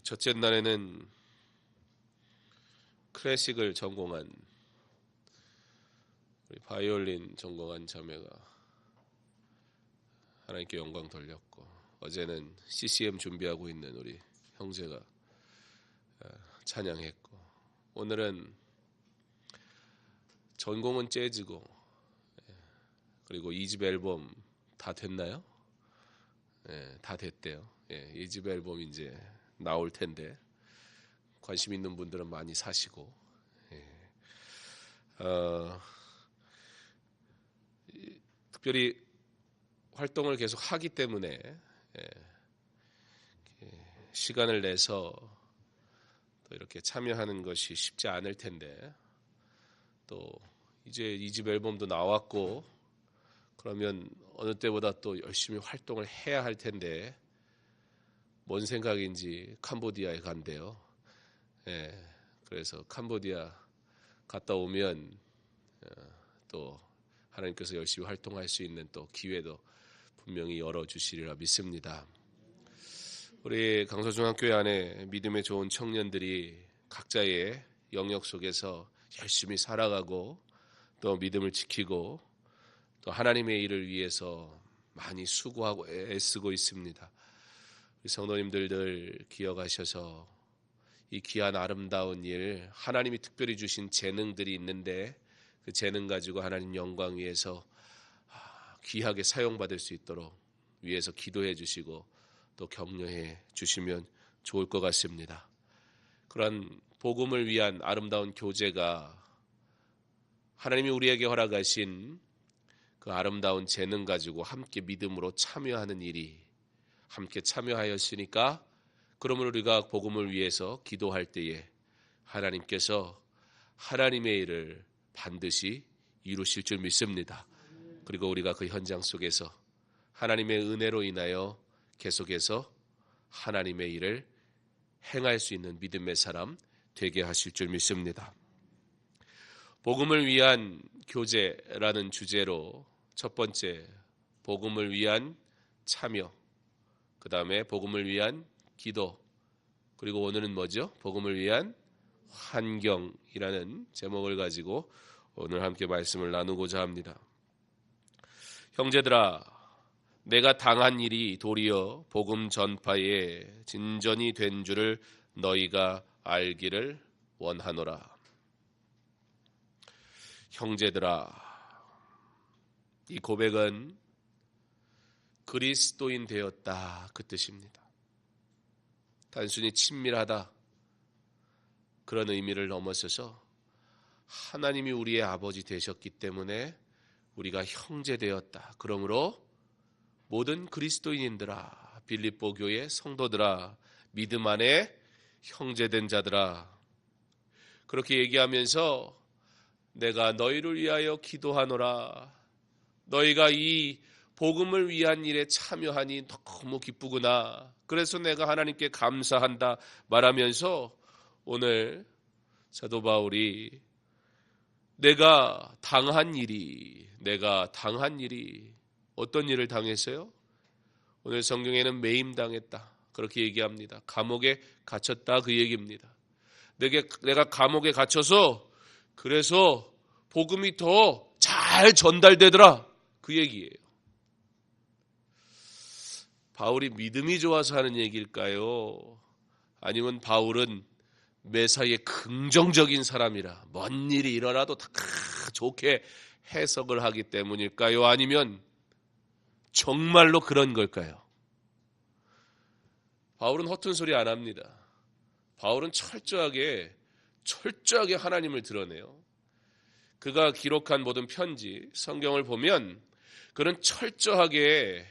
첫째 날에는 클래식을 전공한 우리 바이올린 전공한 자매가 하나님께 영광 돌렸고, 어제는 CCM 준비하고 있는 우리 형제가 찬양했고, 오늘은 전공은 재즈고, 그리고 2집 앨범 다 됐나요? 다 됐대요. 2집 앨범 이제 나올 텐데 관심 있는 분들은 많이 사시고, 특별히 활동을 계속 하기 때문에 시간을 내서 또 이렇게 참여하는 것이 쉽지 않을 텐데, 또 이제 2집 앨범도 나왔고 그러면 어느 때보다 또 열심히 활동을 해야 할 텐데, 뭔 생각인지 캄보디아에 간대요. 그래서 캄보디아 갔다 오면 또 하나님께서 열심히 활동할 수 있는 또 기회도 분명히 열어주시리라 믿습니다. 우리 강서중앙교회 안에 믿음의 좋은 청년들이 각자의 영역 속에서 열심히 살아가고 또 믿음을 지키고 또 하나님의 일을 위해서 많이 수고하고 애쓰고 있습니다. 우리 성도님들 늘 기억하셔서 이 귀한 아름다운 일, 하나님이 특별히 주신 재능들이 있는데 그 재능 가지고 하나님 영광 위해서 귀하게 사용받을 수 있도록 위해서 기도해 주시고 또 격려해 주시면 좋을 것 같습니다. 그런 복음을 위한 아름다운 교제가 하나님이 우리에게 허락하신 그 아름다운 재능 가지고 함께 믿음으로 참여하는 일이 함께 참여하였으니까, 그러면 우리가 복음을 위해서 기도할 때에 하나님께서 하나님의 일을 반드시 이루실 줄 믿습니다. 그리고 우리가 그 현장 속에서 하나님의 은혜로 인하여 계속해서 하나님의 일을 행할 수 있는 믿음의 사람 되게 하실 줄 믿습니다. 복음을 위한 교제라는 주제로 첫 번째, 복음을 위한 참여, 그 다음에 복음을 위한 기도, 그리고 오늘은 뭐죠? 복음을 위한 환경이라는 제목을 가지고 오늘 함께 말씀을 나누고자 합니다. 형제들아, 내가 당한 일이 도리어 복음 전파에 진전이 된 줄을 너희가 알기를 원하노라. 형제들아, 이 고백은 그리스도인 되었다 그 뜻입니다. 단순히 친밀하다 그런 의미를 넘어서서 하나님이 우리의 아버지 되셨기 때문에 우리가 형제 되었다. 그러므로 모든 그리스도인들아, 빌립보 교회 성도들아, 믿음 안에 형제된 자들아, 그렇게 얘기하면서 내가 너희를 위하여 기도하노라. 너희가 이 복음을 위한 일에 참여하니 너무 기쁘구나. 그래서 내가 하나님께 감사한다 말하면서 오늘 사도 바울이 내가 당한 일이 어떤 일을 당했어요? 오늘 성경에는 매임당했다 그렇게 얘기합니다. 감옥에 갇혔다 그 얘기입니다. 내가 감옥에 갇혀서 그래서 복음이 더 잘 전달되더라 그 얘기예요. 바울이 믿음이 좋아서 하는 얘기일까요? 아니면 바울은 매사에 긍정적인 사람이라 뭔 일이 일어나도 다 좋게 해석을 하기 때문일까요? 아니면 정말로 그런 걸까요? 바울은 허튼 소리 안 합니다. 바울은 철저하게 하나님을 드러내요. 그가 기록한 모든 편지, 성경을 보면 그는 철저하게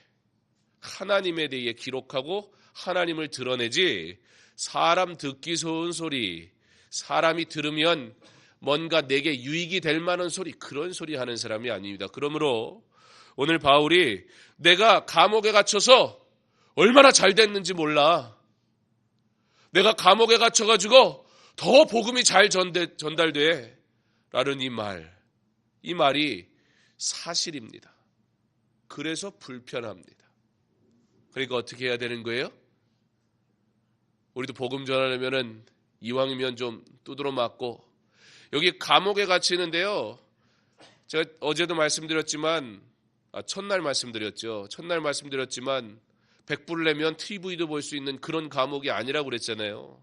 하나님에 대해 기록하고 하나님을 드러내지, 사람 듣기 좋은 소리, 사람이 들으면 뭔가 내게 유익이 될 만한 소리, 그런 소리 하는 사람이 아닙니다. 그러므로 오늘 바울이 내가 감옥에 갇혀서 얼마나 잘 됐는지 몰라. 내가 감옥에 갇혀가지고 더 복음이 잘 전달돼. 라는 이 말이 사실입니다. 그래서 불편합니다. 그러니까 어떻게 해야 되는 거예요? 우리도 복음 전하려면은 이왕이면 좀 두드러 맞고, 여기 감옥에 갇히는데요. 제가 어제도 말씀드렸지만, 첫날 말씀드렸지만 100불 내면 TV도 볼 수 있는 그런 감옥이 아니라고 그랬잖아요.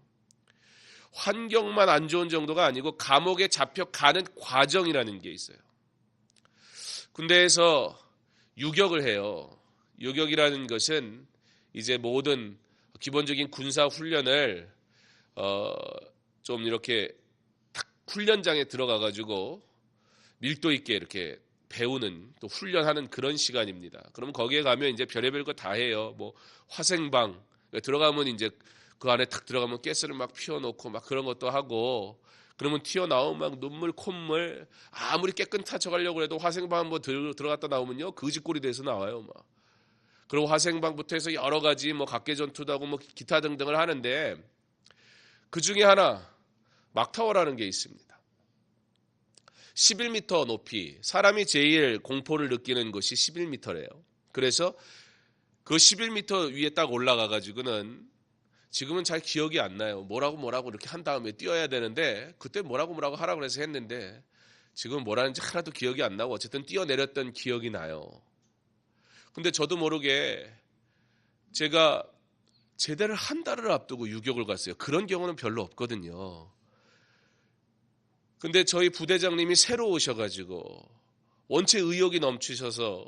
환경만 안 좋은 정도가 아니고 감옥에 잡혀가는 과정이라는 게 있어요. 군대에서 유격을 해요. 유격이라는 것은 이제 모든 기본적인 군사 훈련을 좀 이렇게 딱 훈련장에 들어가 가지고 밀도 있게 이렇게 배우는, 또 훈련하는 그런 시간입니다. 그럼 거기에 가면 이제 별의별 거 다 해요. 뭐 화생방 들어가면 이제 그 안에 탁 들어가면 가스를 막 피워놓고 막 그런 것도 하고, 그러면 튀어나오면 막 눈물 콧물, 아무리 깨끗한 척하려고 해도 화생방 한번 들어갔다 나오면요 거지꼴이 돼서 나와요. 막. 그리고 화생방부터 해서 여러 가지 뭐 각계전투도 하고 뭐 기타 등등을 하는데, 그 중에 하나 막타워라는 게 있습니다. 11m 높이, 사람이 제일 공포를 느끼는 곳이 11m래요. 그래서 그 11m 위에 딱 올라가 가지고는, 지금은 잘 기억이 안 나요. 뭐라고 이렇게 한 다음에 뛰어야 되는데, 그때 뭐라고 하라고 그래서 했는데 지금 뭐라는지 하나도 기억이 안 나고 어쨌든 뛰어내렸던 기억이 나요. 근데 저도 모르게 제가 제대를 한 달을 앞두고 유격을 갔어요. 그런 경우는 별로 없거든요. 근데 저희 부대장님이 새로 오셔가지고 원체 의욕이 넘치셔서,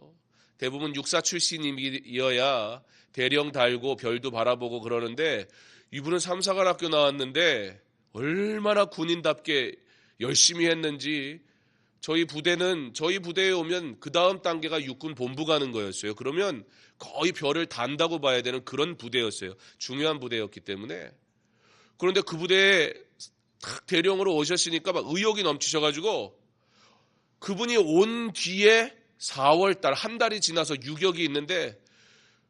대부분 육사 출신이어야 대령 달고 별도 바라보고 그러는데, 이분은 삼사관학교 나왔는데 얼마나 군인답게 열심히 했는지, 저희 부대에 오면 그 다음 단계가 육군 본부 가는 거였어요. 그러면 거의 별을 단다고 봐야 되는 그런 부대였어요. 중요한 부대였기 때문에. 그런데 그 부대에 딱 대령으로 오셨으니까 막 의욕이 넘치셔가지고, 그분이 온 뒤에 4월달 한 달이 지나서 유격이 있는데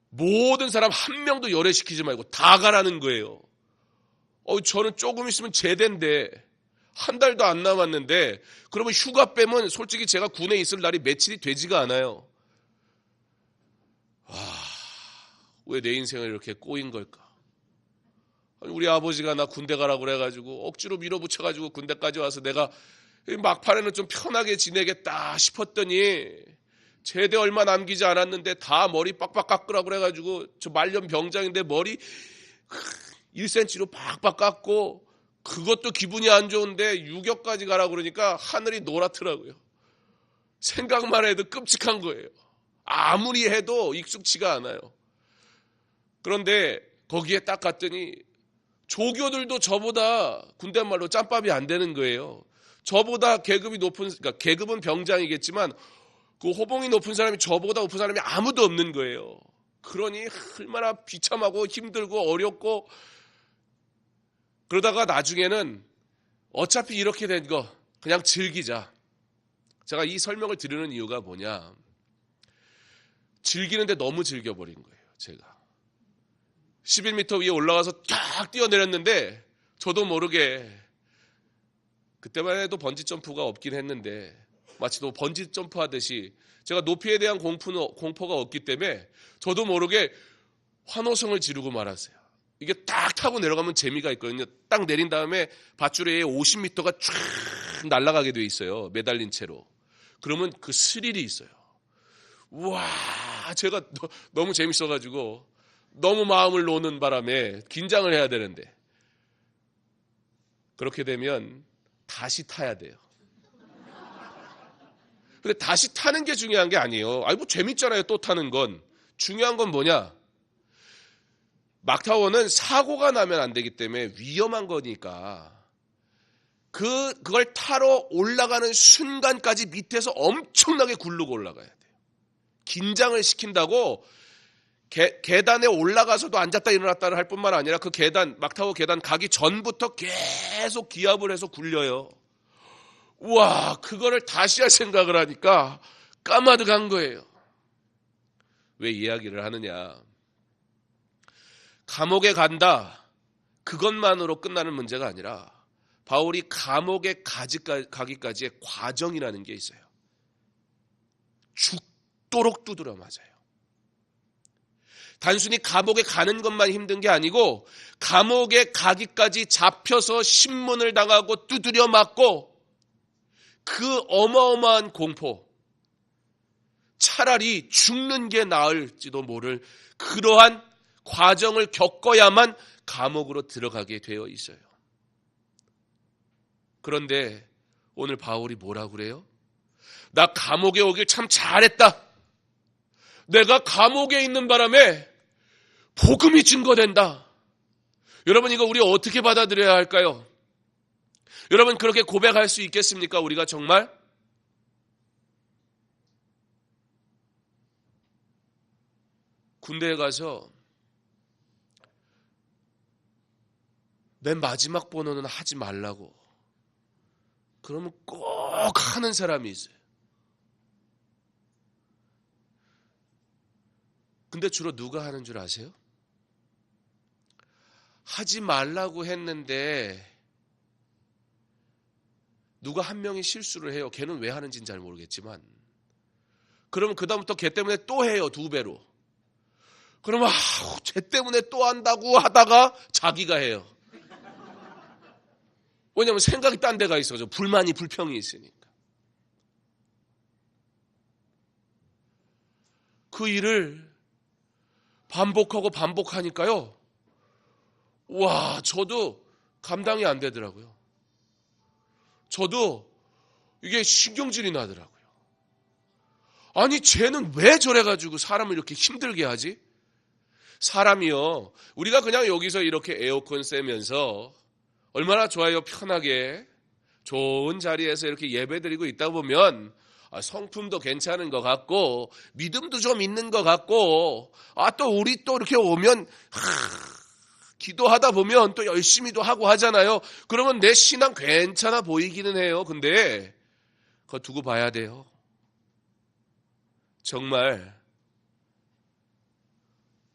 모든 사람 한 명도 열애시키지 말고 다 가라는 거예요. 저는 조금 있으면 제대인데 한 달도 안 남았는데, 그러면 휴가 빼면 솔직히 제가 군에 있을 날이 며칠이 되지가 않아요. 왜 내 인생을 이렇게 꼬인 걸까? 우리 아버지가 나 군대 가라고 그래가지고 억지로 밀어붙여가지고 군대까지 와서 내가 막판에는 좀 편하게 지내겠다 싶었더니, 제대 얼마 남기지 않았는데 다 머리 빡빡 깎으라고 그래가지고, 저 말년 병장인데 머리 1cm로 빡빡 깎고, 그것도 기분이 안 좋은데 유격까지 가라고 그러니까 하늘이 노랗더라고요. 생각만 해도 끔찍한 거예요. 아무리 해도 익숙치가 않아요. 그런데 거기에 딱 갔더니 조교들도 저보다 군대 말로 짬밥이 안 되는 거예요. 저보다 계급이 높은, 그러니까 계급은 병장이겠지만 그 호봉이 높은 사람이 저보다 높은 사람이 아무도 없는 거예요. 그러니 얼마나 비참하고 힘들고 어렵고, 그러다가 나중에는 어차피 이렇게 된 거 그냥 즐기자. 제가 이 설명을 드리는 이유가 뭐냐, 즐기는데 너무 즐겨버린 거예요. 제가 11m 위에 올라가서 쫙 뛰어내렸는데, 저도 모르게 그때만 해도 번지점프가 없긴 했는데 마치 또 번지점프 하듯이 제가 높이에 대한 공포가 없기 때문에 저도 모르게 환호성을 지르고 말았어요. 이게 딱 타고 내려가면 재미가 있거든요. 딱 내린 다음에 밧줄에 50m가 쫙 날아가게 돼 있어요. 매달린 채로. 그러면 그 스릴이 있어요. 우와, 제가 너무 재밌어가지고 너무 마음을 놓는 바람에 긴장을 해야 되는데, 그렇게 되면 다시 타야 돼요. 근데 다시 타는 게 중요한 게 아니에요. 뭐 재밌잖아요, 또 타는 건. 중요한 건 뭐냐? 막타워는 사고가 나면 안 되기 때문에 위험한 거니까, 그걸 타러 올라가는 순간까지 밑에서 엄청나게 굴르고 올라가야 돼요. 긴장을 시킨다고 계단에 올라가서도 앉았다 일어났다 할 뿐만 아니라, 그 계단, 막타워 계단 가기 전부터 계속 기압을 해서 굴려요. 우와, 그거를 다시 할 생각을 하니까 까마득한 거예요. 왜 이야기를 하느냐? 감옥에 간다, 그것만으로 끝나는 문제가 아니라 바울이 감옥에 가기까지의 과정이라는 게 있어요. 죽도록 두드려 맞아요. 단순히 감옥에 가는 것만 힘든 게 아니고 감옥에 가기까지 잡혀서 신문을 당하고 두드려 맞고 그 어마어마한 공포, 차라리 죽는 게 나을지도 모를 그러한 과정을 겪어야만 감옥으로 들어가게 되어 있어요. 그런데 오늘 바울이 뭐라고 그래요? 나 감옥에 오길 참 잘했다. 내가 감옥에 있는 바람에 복음이 증거된다. 여러분, 이거 우리 어떻게 받아들여야 할까요? 여러분, 그렇게 고백할 수 있겠습니까? 우리가 정말? 군대에 가서 맨 마지막 번호는 하지 말라고 그러면 꼭 하는 사람이 있어요. 근데 주로 누가 하는 줄 아세요? 하지 말라고 했는데 누가 한 명이 실수를 해요. 걔는 왜 하는지는 잘 모르겠지만 그러면 그 다음부터 걔 때문에 또 해요. 2배로. 그러면 쟤 때문에 또 한다고 하다가 자기가 해요. 왜냐하면 생각이 딴 데가 있어서 불만이 불평이 있으니까. 그 일을 반복하고 반복하니까요. 와, 저도 감당이 안 되더라고요. 저도 이게 신경질이 나더라고요. 아니, 쟤는 왜 저래가지고 사람을 이렇게 힘들게 하지? 사람이요, 우리가 그냥 여기서 이렇게 에어컨 쐬면서 얼마나 좋아요. 편하게 좋은 자리에서 이렇게 예배드리고 있다 보면 성품도 괜찮은 것 같고 믿음도 좀 있는 것 같고 또 우리 또 이렇게 오면 기도하다 보면 또 열심히도 하고 하잖아요. 그러면 내 신앙 괜찮아 보이기는 해요. 근데 그거 두고 봐야 돼요. 정말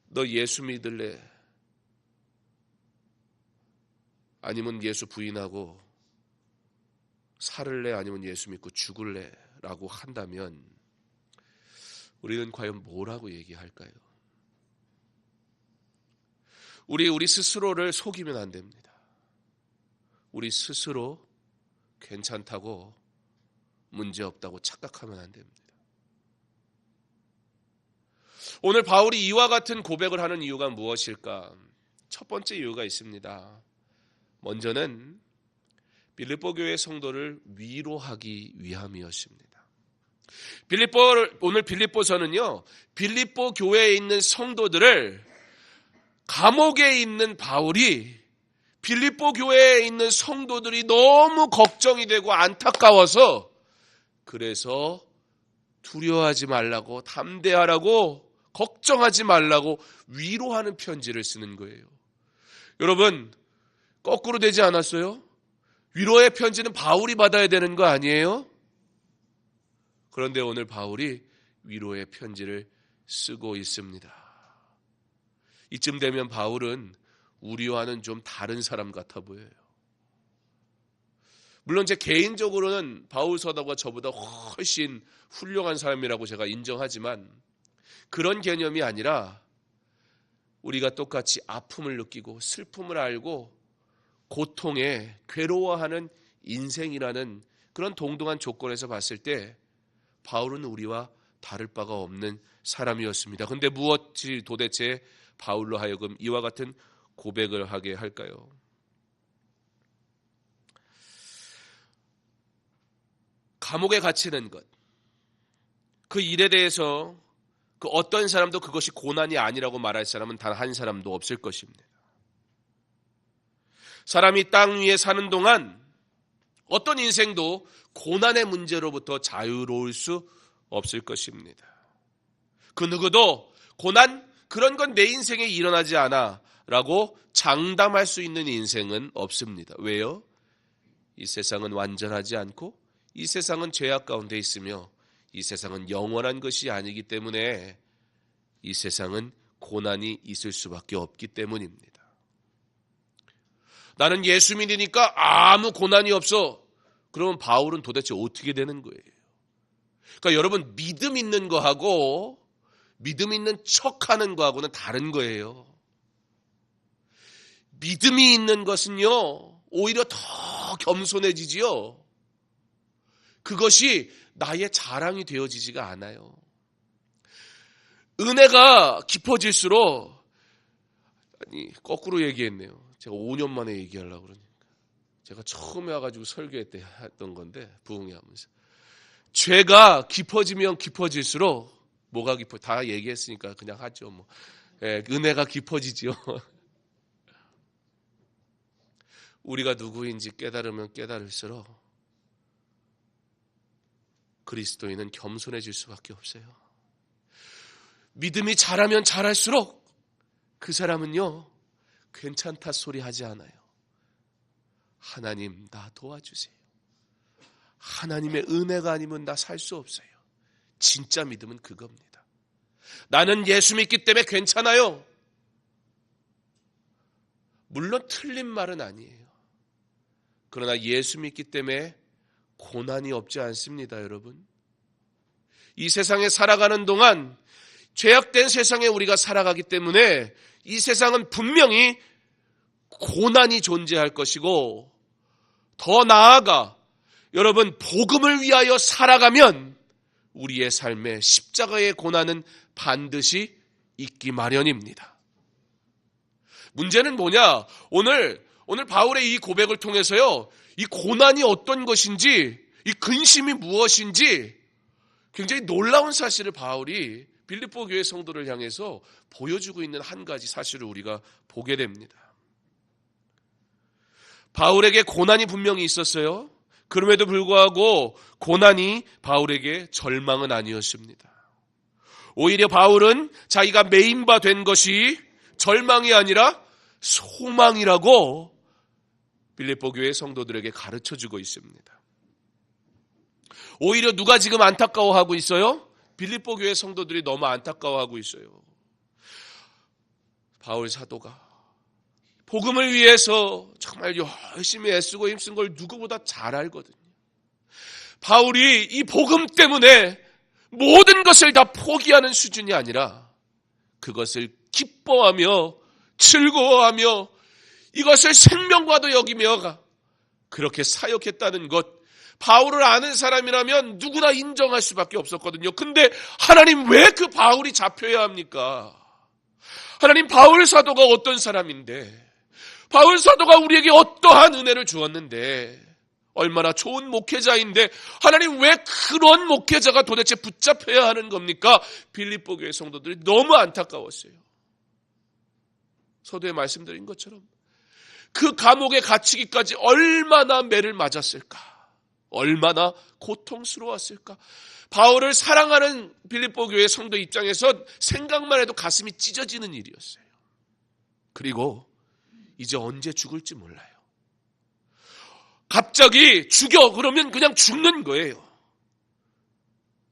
너 예수 믿을래? 아니면 예수 부인하고 살을래? 아니면 예수 믿고 죽을래? 라고 한다면 우리는 과연 뭐라고 얘기할까요? 우리 스스로를 속이면 안 됩니다. 우리 스스로 괜찮다고 문제없다고 착각하면 안 됩니다. 오늘 바울이 이와 같은 고백을 하는 이유가 무엇일까? 첫 번째 이유가 있습니다. 먼저는 빌립보 교회 성도를 위로하기 위함이었습니다. 오늘 빌립보서는요, 빌립보 교회에 있는 성도들을 감옥에 있는 바울이 빌립보 교회에 있는 성도들이 너무 걱정이 되고 안타까워서 그래서 두려워하지 말라고, 담대하라고, 걱정하지 말라고 위로하는 편지를 쓰는 거예요. 여러분, 거꾸로 되지 않았어요? 위로의 편지는 바울이 받아야 되는 거 아니에요? 그런데 오늘 바울이 위로의 편지를 쓰고 있습니다. 이쯤 되면 바울은 우리와는 좀 다른 사람 같아 보여요. 물론 제 개인적으로는 바울 서다가 저보다 훨씬 훌륭한 사람이라고 제가 인정하지만 그런 개념이 아니라 우리가 똑같이 아픔을 느끼고 슬픔을 알고 고통에 괴로워하는 인생이라는 그런 동등한 조건에서 봤을 때 바울은 우리와 다를 바가 없는 사람이었습니다. 그런데 무엇이 도대체 바울로 하여금 이와 같은 고백을 하게 할까요? 감옥에 갇히는 것, 그 일에 대해서 그 어떤 사람도 그것이 고난이 아니라고 말할 사람은 단 한 사람도 없을 것입니다. 사람이 땅 위에 사는 동안 어떤 인생도 고난의 문제로부터 자유로울 수 없을 것입니다. 그 누구도 고난, 그런 건 내 인생에 일어나지 않아 라고 장담할 수 있는 인생은 없습니다. 왜요? 이 세상은 완전하지 않고 이 세상은 죄악 가운데 있으며 이 세상은 영원한 것이 아니기 때문에 이 세상은 고난이 있을 수밖에 없기 때문입니다. 나는 예수 믿으니까 아무 고난이 없어. 그러면 바울은 도대체 어떻게 되는 거예요? 그러니까 여러분, 믿음 있는 거하고 믿음 있는 척하는 거하고는 다른 거예요. 믿음이 있는 것은요, 오히려 더 겸손해지지요. 그것이 나의 자랑이 되어지지가 않아요. 은혜가 깊어질수록, 아니, 거꾸로 얘기했네요. 제가 5년 만에 얘기하려고 그러니까. 제가 처음에 와가지고 설교회 때 했던 건데, 부흥회 하면서. 죄가 깊어지면 깊어질수록, 뭐가 다 얘기했으니까 그냥 하죠. 뭐. 예, 은혜가 깊어지지요. 우리가 누구인지 깨달으면 깨달을수록 그리스도인은 겸손해질 수밖에 없어요. 믿음이 자라면 자랄수록 그 사람은요, 괜찮다 소리 하지 않아요. 하나님, 나 도와주세요. 하나님의 은혜가 아니면 나 살 수 없어요. 진짜 믿음은 그겁니다. 나는 예수 믿기 때문에 괜찮아요. 물론 틀린 말은 아니에요. 그러나 예수 믿기 때문에 고난이 없지 않습니다, 여러분. 이 세상에 살아가는 동안 죄악된 세상에 우리가 살아가기 때문에 이 세상은 분명히 고난이 존재할 것이고, 더 나아가 여러분 복음을 위하여 살아가면 우리의 삶에 십자가의 고난은 반드시 있기 마련입니다. 문제는 뭐냐? 오늘 바울의 이 고백을 통해서요, 이 고난이 어떤 것인지, 이 근심이 무엇인지 굉장히 놀라운 사실을 바울이 빌립보 교회 성도를 향해서 보여주고 있는 한 가지 사실을 우리가 보게 됩니다. 바울에게 고난이 분명히 있었어요. 그럼에도 불구하고 고난이 바울에게 절망은 아니었습니다. 오히려 바울은 자기가 메인바 된 것이 절망이 아니라 소망이라고 빌립보 교회 성도들에게 가르쳐주고 있습니다. 오히려 누가 지금 안타까워하고 있어요? 빌립보 교회 성도들이 너무 안타까워하고 있어요. 바울 사도가 복음을 위해서 정말 열심히 애쓰고 힘쓴 걸 누구보다 잘 알거든요. 바울이 이 복음 때문에 모든 것을 다 포기하는 수준이 아니라 그것을 기뻐하며 즐거워하며 이것을 생명과도 여기며 그렇게 사역했다는 것, 바울을 아는 사람이라면 누구나 인정할 수밖에 없었거든요. 근데 하나님 왜 그 바울이 잡혀야 합니까? 하나님, 바울 사도가 어떤 사람인데, 바울 사도가 우리에게 어떠한 은혜를 주었는데, 얼마나 좋은 목회자인데 하나님 왜 그런 목회자가 도대체 붙잡혀야 하는 겁니까? 빌립보 교회 성도들이 너무 안타까웠어요. 서두에 말씀드린 것처럼 그 감옥에 갇히기까지 얼마나 매를 맞았을까? 얼마나 고통스러웠을까? 바울을 사랑하는 빌립보 교회 성도 입장에선 생각만 해도 가슴이 찢어지는 일이었어요. 그리고 이제 언제 죽을지 몰라요. 갑자기 죽여 그러면 그냥 죽는 거예요.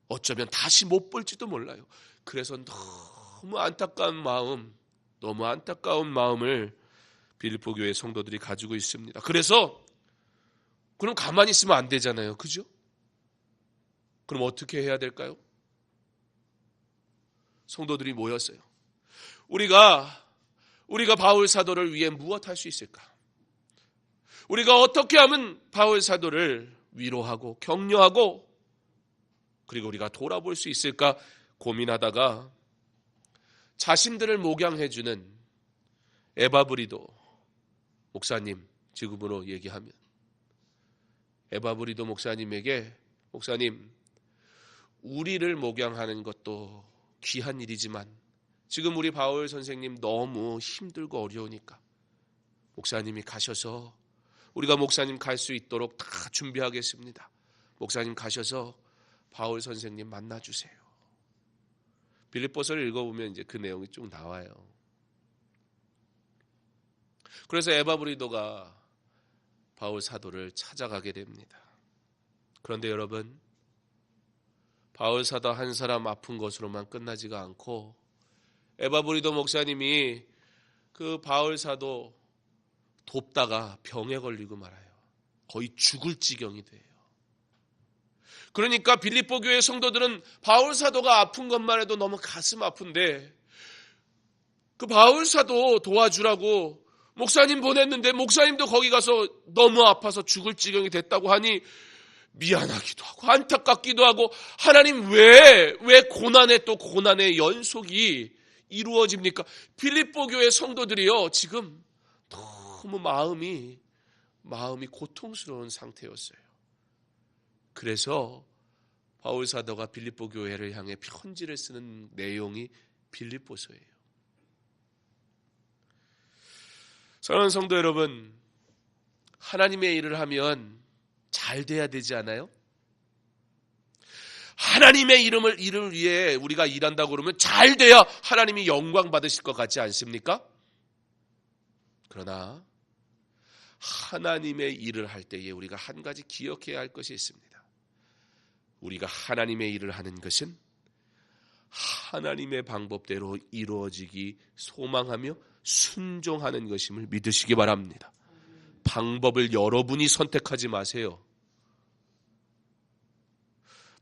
어쩌면 다시 못 볼지도 몰라요. 그래서 너무 안타까운 마음을 빌립보 교회 성도들이 가지고 있습니다. 그래서 그럼 가만히 있으면 안 되잖아요. 그죠? 그럼 어떻게 해야 될까요? 성도들이 모였어요. 우리가 바울 사도를 위해 무엇 할 수 있을까? 우리가 어떻게 하면 바울 사도를 위로하고 격려하고 그리고 우리가 돌아볼 수 있을까 고민하다가 자신들을 목양해주는 에바브리도 목사님, 지금으로 얘기하면 에바브리도 목사님에게, 목사님, 우리를 목양하는 것도 귀한 일이지만 지금 우리 바울 선생님 너무 힘들고 어려우니까 목사님이 가셔서, 우리가 목사님 갈 수 있도록 다 준비하겠습니다. 목사님 가셔서 바울 선생님 만나주세요. 빌립보서를 읽어보면 이제 그 내용이 쭉 나와요. 그래서 에바브리도가 바울 사도를 찾아가게 됩니다. 그런데 여러분, 바울 사도 한 사람 아픈 것으로만 끝나지가 않고 에바브리도 목사님이 그 바울 사도 돕다가 병에 걸리고 말아요. 거의 죽을 지경이 돼요. 그러니까 빌립보 교회 성도들은 바울 사도가 아픈 것만 해도 너무 가슴 아픈데 그 바울 사도 도와주라고 목사님 보냈는데 목사님도 거기 가서 너무 아파서 죽을 지경이 됐다고 하니 미안하기도 하고 안타깝기도 하고 하나님 왜 고난에 또 고난의 연속이 이루어집니까? 빌립보 교회 성도들이요 지금 너무 마음이 고통스러운 상태였어요. 그래서 바울 사도가 빌립보 교회를 향해 편지를 쓰는 내용이 빌립보서예요. 사랑하는 성도 여러분, 하나님의 일을 하면 잘 돼야 되지 않아요? 하나님의 일을 위해 우리가 일한다고 그러면 잘 돼야 하나님이 영광 받으실 것 같지 않습니까? 그러나 하나님의 일을 할 때에 우리가 한 가지 기억해야 할 것이 있습니다. 우리가 하나님의 일을 하는 것은 하나님의 방법대로 이루어지기 소망하며 순종하는 것임을 믿으시기 바랍니다. 방법을 여러분이 선택하지 마세요.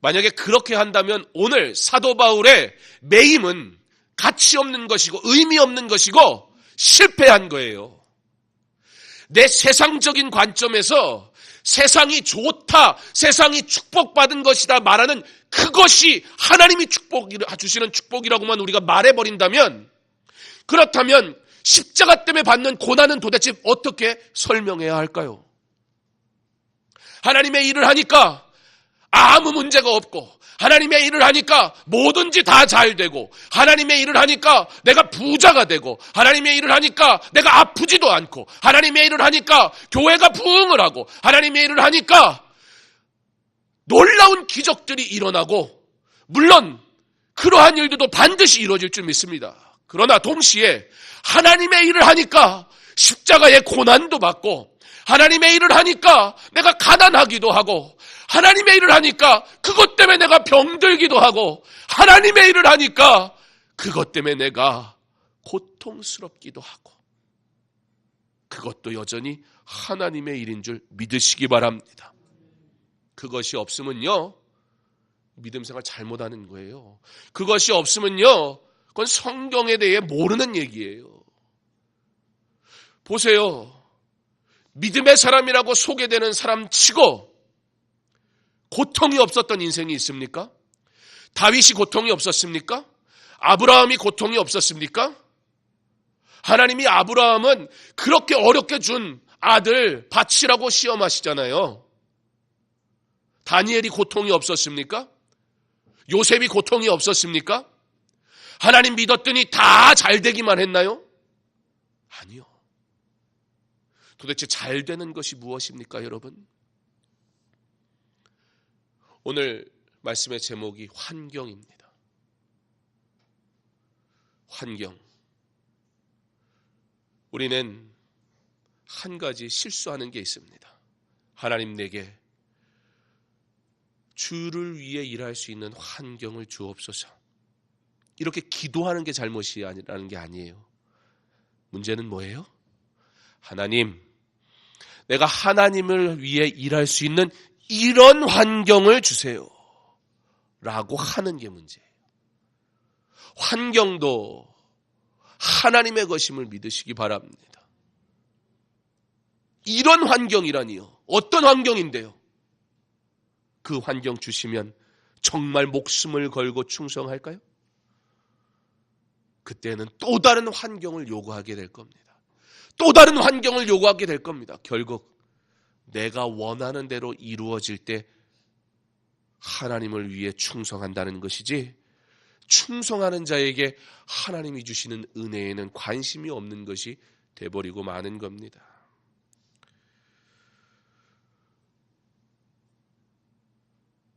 만약에 그렇게 한다면 오늘 사도 바울의 매임은 가치 없는 것이고 의미 없는 것이고 실패한 거예요. 내 세상적인 관점에서 세상이 좋다, 세상이 축복받은 것이다 말하는 그것이 하나님이 주시는 축복이라고만 우리가 말해버린다면, 그렇다면 십자가 때문에 받는 고난은 도대체 어떻게 설명해야 할까요? 하나님의 일을 하니까 아무 문제가 없고, 하나님의 일을 하니까 뭐든지 다 잘 되고, 하나님의 일을 하니까 내가 부자가 되고, 하나님의 일을 하니까 내가 아프지도 않고, 하나님의 일을 하니까 교회가 부흥을 하고, 하나님의 일을 하니까 놀라운 기적들이 일어나고, 물론 그러한 일들도 반드시 이루어질 줄 믿습니다. 그러나 동시에 하나님의 일을 하니까 십자가의 고난도 받고, 하나님의 일을 하니까 내가 가난하기도 하고, 하나님의 일을 하니까 그것 때문에 내가 병들기도 하고, 하나님의 일을 하니까 그것 때문에 내가 고통스럽기도 하고, 그것도 여전히 하나님의 일인 줄 믿으시기 바랍니다. 그것이 없으면요, 믿음 생활 잘못하는 거예요. 그것이 없으면요, 그건 성경에 대해 모르는 얘기예요. 보세요. 믿음의 사람이라고 소개되는 사람 치고 고통이 없었던 인생이 있습니까? 다윗이 고통이 없었습니까? 아브라함이 고통이 없었습니까? 하나님이 아브라함은 그렇게 어렵게 준 아들 바치라고 시험하시잖아요. 다니엘이 고통이 없었습니까? 요셉이 고통이 없었습니까? 하나님 믿었더니 다 잘 되기만 했나요? 아니요. 도대체 잘 되는 것이 무엇입니까, 여러분? 오늘 말씀의 제목이 환경입니다. 환경. 우리는 한 가지 실수하는 게 있습니다. 하나님 내게 주를 위해 일할 수 있는 환경을 주옵소서. 이렇게 기도하는 게 잘못이라는 게 아니에요. 문제는 뭐예요? 하나님, 내가 하나님을 위해 일할 수 있는 이런 환경을 주세요 라고 하는 게 문제예요. 환경도 하나님의 것임을 믿으시기 바랍니다. 이런 환경이라니요. 어떤 환경인데요? 그 환경 주시면 정말 목숨을 걸고 충성할까요? 그때는 또 다른 환경을 요구하게 될 겁니다. 또 다른 환경을 요구하게 될 겁니다. 결국 내가 원하는 대로 이루어질 때 하나님을 위해 충성한다는 것이지, 충성하는 자에게 하나님이 주시는 은혜에는 관심이 없는 것이 돼버리고 마는 겁니다.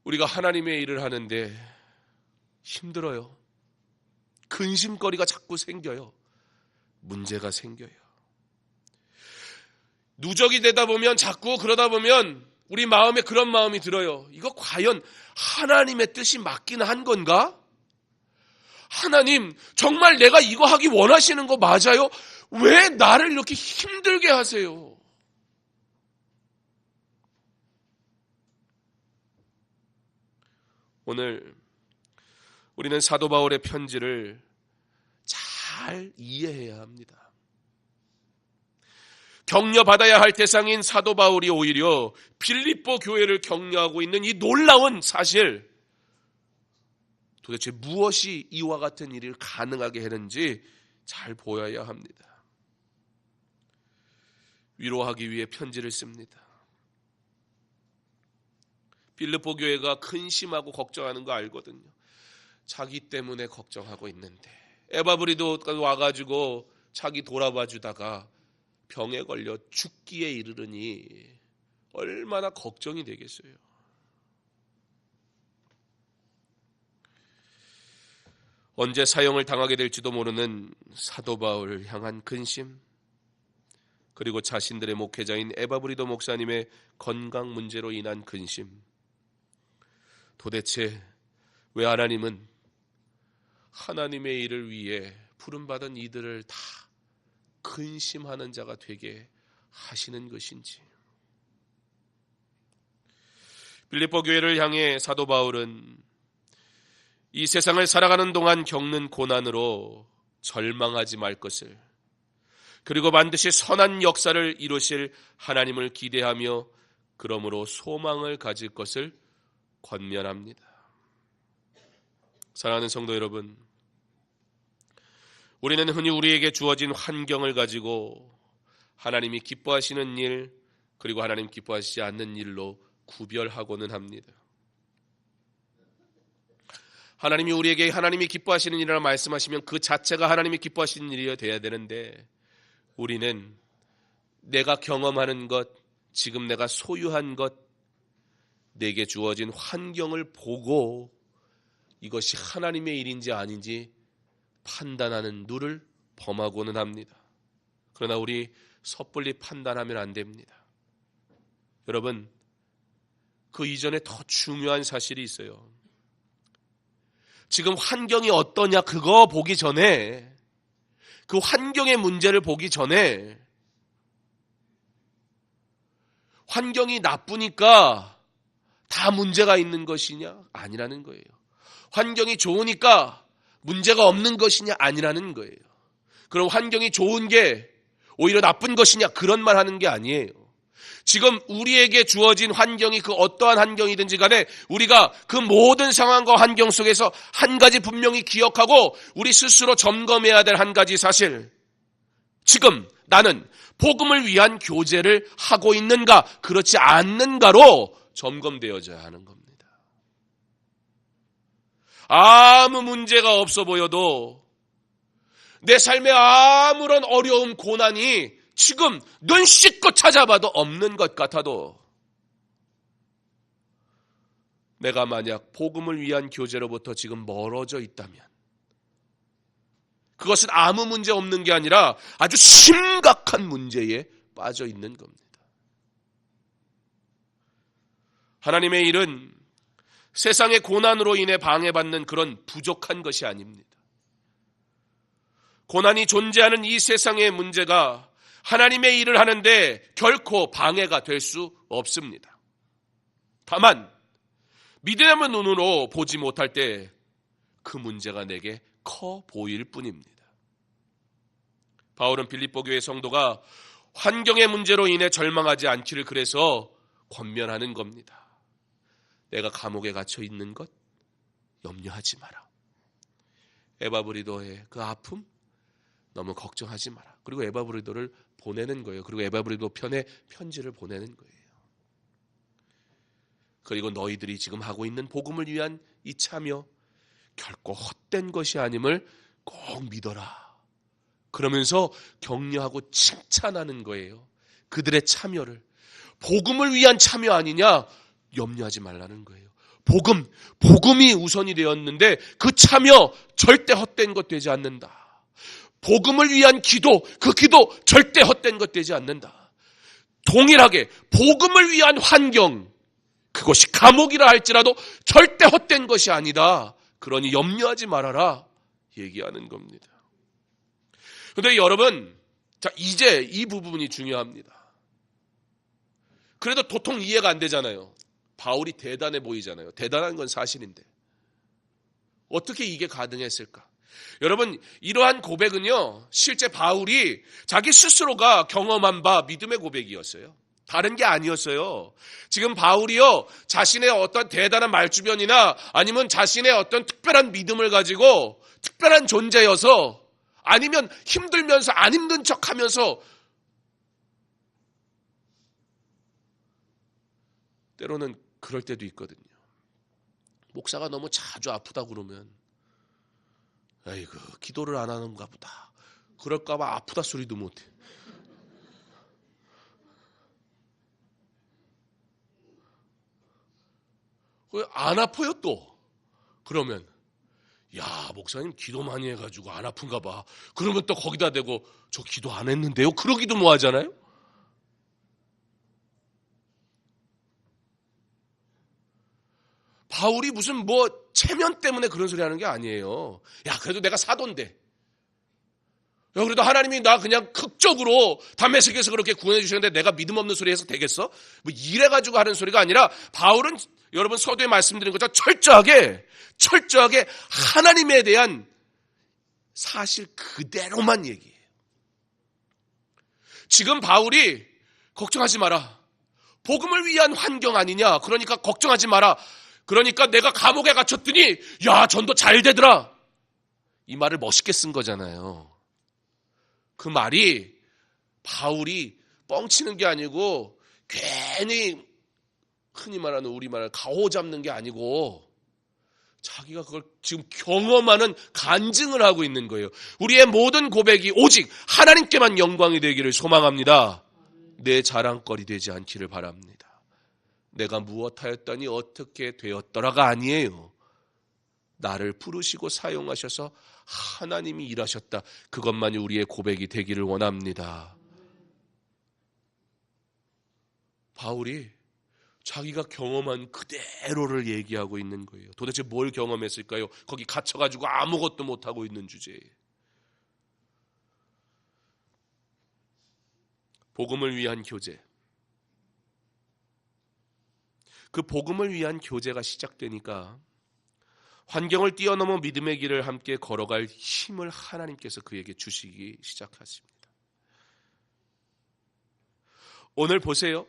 우리가 하나님의 일을 하는데 힘들어요. 근심거리가 자꾸 생겨요. 문제가 생겨요. 누적이 되다 보면, 자꾸 그러다 보면 우리 마음에 그런 마음이 들어요. 이거 과연 하나님의 뜻이 맞긴 한 건가? 하나님, 정말 내가 이거 하기 원하시는 거 맞아요? 왜 나를 이렇게 힘들게 하세요? 오늘 우리는 사도 바울의 편지를 잘 이해해야 합니다. 격려받아야 할 대상인 사도 바울이 오히려 빌립보 교회를 격려하고 있는 이 놀라운 사실, 도대체 무엇이 이와 같은 일을 가능하게 했는지 잘 보여야 합니다. 위로하기 위해 편지를 씁니다. 빌립보 교회가 근심하고 걱정하는 거 알거든요. 자기 때문에 걱정하고 있는데 에바브리도 와가지고 자기 돌아봐 주다가 병에 걸려 죽기에 이르르니 얼마나 걱정이 되겠어요. 언제 사형을 당하게 될지도 모르는 사도 바울을 향한 근심, 그리고 자신들의 목회자인 에바브리도 목사님의 건강 문제로 인한 근심. 도대체 왜 하나님은 하나님의 일을 위해 부름받은 이들을 다 근심하는 자가 되게 하시는 것인지. 빌립보 교회를 향해 사도 바울은 이 세상을 살아가는 동안 겪는 고난으로 절망하지 말 것을, 그리고 반드시 선한 역사를 이루실 하나님을 기대하며 그러므로 소망을 가질 것을 권면합니다. 사랑하는 성도 여러분, 우리는 흔히 우리에게 주어진 환경을 가지고 하나님이 기뻐하시는 일, 그리고 하나님 기뻐하시지 않는 일로 구별하고는 합니다. 하나님이 우리에게 하나님이 기뻐하시는 일이라 말씀하시면 그 자체가 하나님이 기뻐하시는 일이 되어야 되는데, 우리는 내가 경험하는 것, 지금 내가 소유한 것, 내게 주어진 환경을 보고 이것이 하나님의 일인지 아닌지 판단하는 누를 범하고는 합니다. 그러나 우리 섣불리 판단하면 안 됩니다. 여러분, 그 이전에 더 중요한 사실이 있어요. 지금 환경이 어떠냐 그거 보기 전에, 그 환경의 문제를 보기 전에, 환경이 나쁘니까 다 문제가 있는 것이냐? 아니라는 거예요. 환경이 좋으니까 문제가 없는 것이냐? 아니라는 거예요. 그럼 환경이 좋은 게 오히려 나쁜 것이냐? 그런 말 하는 게 아니에요. 지금 우리에게 주어진 환경이 그 어떠한 환경이든지 간에 우리가 그 모든 상황과 환경 속에서 한 가지 분명히 기억하고 우리 스스로 점검해야 될 한 가지 사실, 지금 나는 복음을 위한 교제를 하고 있는가 그렇지 않는가로 점검되어져야 하는 겁니다. 아무 문제가 없어 보여도 내 삶에 아무런 어려움, 고난이 지금 눈 씻고 찾아봐도 없는 것 같아도, 내가 만약 복음을 위한 교제로부터 지금 멀어져 있다면 그것은 아무 문제 없는 게 아니라 아주 심각한 문제에 빠져 있는 겁니다. 하나님의 일은 세상의 고난으로 인해 방해받는 그런 부족한 것이 아닙니다. 고난이 존재하는 이 세상의 문제가 하나님의 일을 하는데 결코 방해가 될 수 없습니다. 다만 믿음의 눈으로 보지 못할 때 그 문제가 내게 커 보일 뿐입니다. 바울은 빌립보 교회 성도가 환경의 문제로 인해 절망하지 않기를 그래서 권면하는 겁니다. 내가 감옥에 갇혀 있는 것 염려하지 마라. 에바브리도의 그 아픔 너무 걱정하지 마라. 그리고 에바브리도를 보내는 거예요. 그리고 에바브리도 편에 편지를 보내는 거예요. 그리고 너희들이 지금 하고 있는 복음을 위한 이 참여 결코 헛된 것이 아님을 꼭 믿어라. 그러면서 격려하고 칭찬하는 거예요. 그들의 참여를. 복음을 위한 참여 아니냐? 염려하지 말라는 거예요. 복음이 우선이 되었는데 그 참여 절대 헛된 것 되지 않는다. 복음을 위한 기도, 그 기도 절대 헛된 것 되지 않는다. 동일하게 복음을 위한 환경, 그것이 감옥이라 할지라도 절대 헛된 것이 아니다. 그러니 염려하지 말아라 얘기하는 겁니다. 그런데 여러분, 자, 이제 이 부분이 중요합니다. 그래도 도통 이해가 안 되잖아요. 바울이 대단해 보이잖아요. 대단한 건 사실인데. 어떻게 이게 가능했을까? 여러분, 이러한 고백은요, 실제 바울이 자기 스스로가 경험한 바 믿음의 고백이었어요. 다른 게 아니었어요. 지금 바울이요, 자신의 어떤 대단한 말주변이나 아니면 자신의 어떤 특별한 믿음을 가지고 특별한 존재여서, 아니면 힘들면서 안 힘든 척 하면서 때로는 그럴 때도 있거든요. 목사가 너무 자주 아프다 그러면 아이고 기도를 안 하는가 보다. 그럴까 봐 아프다 소리도 못해. 안 아파요 또. 그러면 야 목사님 기도 많이 해가지고 안 아픈가 봐. 그러면 또 거기다 대고 저 기도 안 했는데요. 그러기도 뭐 하잖아요. 바울이 무슨 뭐 체면 때문에 그런 소리 하는 게 아니에요. 야 그래도 내가 사도인데, 야 그래도 하나님이 나 그냥 극적으로 다메섹에서 그렇게 구원해 주셨는데 내가 믿음 없는 소리 해서 되겠어? 뭐 이래가지고 하는 소리가 아니라, 바울은 여러분 서두에 말씀드린 것처럼 철저하게 하나님에 대한 사실 그대로만 얘기해요. 지금 바울이 걱정하지 마라, 복음을 위한 환경 아니냐, 그러니까 걱정하지 마라, 그러니까 내가 감옥에 갇혔더니 야 전도 잘 되더라, 이 말을 멋있게 쓴 거잖아요. 그 말이 바울이 뻥치는 게 아니고 괜히 흔히 말하는 우리말 가오 잡는 게 아니고 자기가 그걸 지금 경험하는 간증을 하고 있는 거예요. 우리의 모든 고백이 오직 하나님께만 영광이 되기를 소망합니다. 내 자랑거리 되지 않기를 바랍니다. 내가 무엇하였더니 어떻게 되었더라가 아니에요. 나를 부르시고 사용하셔서 하나님이 일하셨다, 그것만이 우리의 고백이 되기를 원합니다. 바울이 자기가 경험한 그대로를 얘기하고 있는 거예요. 도대체 뭘 경험했을까요? 거기 갇혀가지고 아무것도 못하고 있는 주제에. 복음을 위한 교제. 그 복음을 위한 교제가 시작되니까 환경을 뛰어넘어 믿음의 길을 함께 걸어갈 힘을 하나님께서 그에게 주시기 시작하십니다. 오늘 보세요.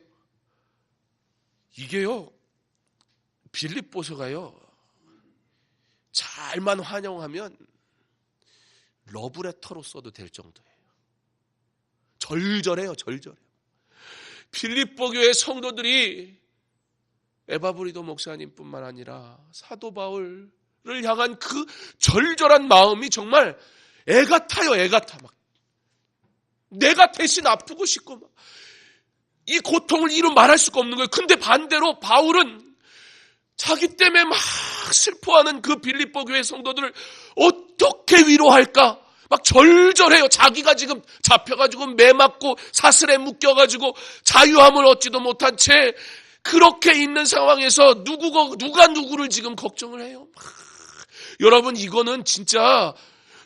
이게요, 빌립보서가요, 잘만 환영하면 러브레터로 써도 될 정도예요. 절절해요. 빌립보 교회 성도들이 에바브리도 목사님뿐만 아니라 사도 바울을 향한 그 절절한 마음이 정말 애 같아요. 막 내가 대신 아프고 싶고 막 이 고통을 이루 말할 수가 없는 거예요. 근데 반대로 바울은 자기 때문에 막 슬퍼하는 그 빌립보 교회 성도들을 어떻게 위로할까? 막 절절해요. 자기가 지금 잡혀가지고 매 맞고 사슬에 묶여가지고 자유함을 얻지도 못한 채 그렇게 있는 상황에서 누가 누구를 지금 걱정을 해요. 여러분 이거는 진짜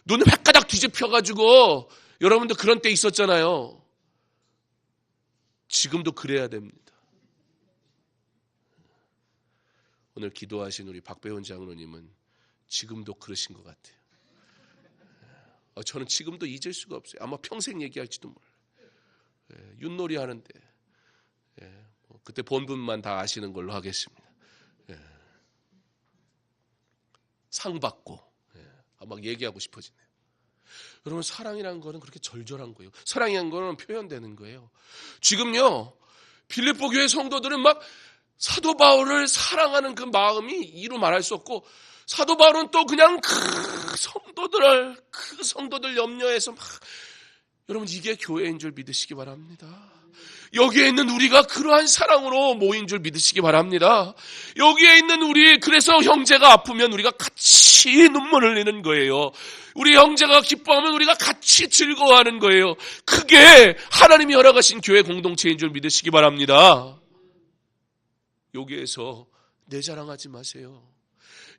눈 획가닥 뒤집혀가지고, 여러분도 그런 때 있었잖아요. 지금도 그래야 됩니다. 오늘 기도하신 우리 박배원 장로님은 지금도 그러신 것 같아요. 저는 지금도 잊을 수가 없어요. 아마 평생 얘기할지도 몰라요. 윷놀이 하는데 그때 본분만 다 아시는 걸로 하겠습니다. 상 받고 막 얘기하고 싶어지네요. 여러분 사랑이라는 거는 그렇게 절절한 거예요. 사랑이라는 거는 표현되는 거예요. 지금요 빌립보 교회 성도들은 막 사도 바울을 사랑하는 그 마음이 이루 말할 수 없고, 사도 바울은 또 그냥 그 성도들 염려해서 막, 여러분 이게 교회인 줄 믿으시기 바랍니다. 여기에 있는 우리가 그러한 사랑으로 모인 줄 믿으시기 바랍니다. 여기에 있는 우리, 그래서 형제가 아프면 우리가 같이 눈물을 흘리는 거예요. 우리 형제가 기뻐하면 우리가 같이 즐거워하는 거예요. 그게 하나님이 허락하신 교회 공동체인 줄 믿으시기 바랍니다. 여기에서 내 자랑하지 마세요.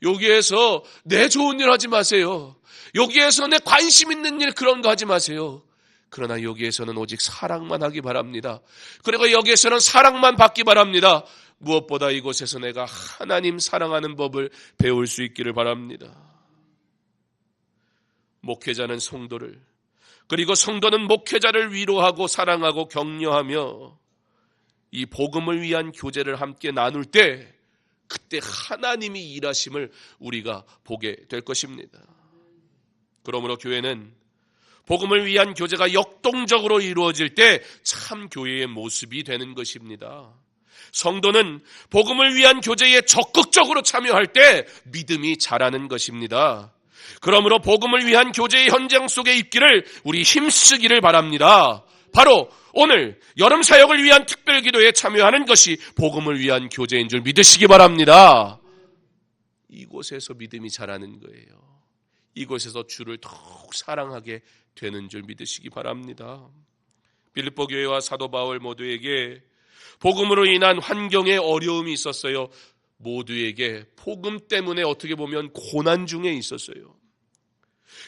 여기에서 내 좋은 일 하지 마세요. 여기에서 내 관심 있는 일 그런 거 하지 마세요. 그러나 여기에서는 오직 사랑만 하기 바랍니다. 그리고 여기에서는 사랑만 받기 바랍니다. 무엇보다 이곳에서 내가 하나님 사랑하는 법을 배울 수 있기를 바랍니다. 목회자는 성도를, 그리고 성도는 목회자를 위로하고 사랑하고 격려하며 이 복음을 위한 교제를 함께 나눌 때 그때 하나님이 일하심을 우리가 보게 될 것입니다. 그러므로 교회는 복음을 위한 교제가 역동적으로 이루어질 때 참 교회의 모습이 되는 것입니다. 성도는 복음을 위한 교제에 적극적으로 참여할 때 믿음이 자라는 것입니다. 그러므로 복음을 위한 교제의 현장 속에 있기를 우리 힘쓰기를 바랍니다. 바로 오늘 여름 사역을 위한 특별 기도에 참여하는 것이 복음을 위한 교제인 줄 믿으시기 바랍니다. 이곳에서 믿음이 자라는 거예요. 이곳에서 주를 더욱 사랑하게 되는 줄 믿으시기 바랍니다. 빌립보 교회와 사도 바울 모두에게 복음으로 인한 환경에 어려움이 있었어요. 모두에게 복음 때문에 어떻게 보면 고난 중에 있었어요.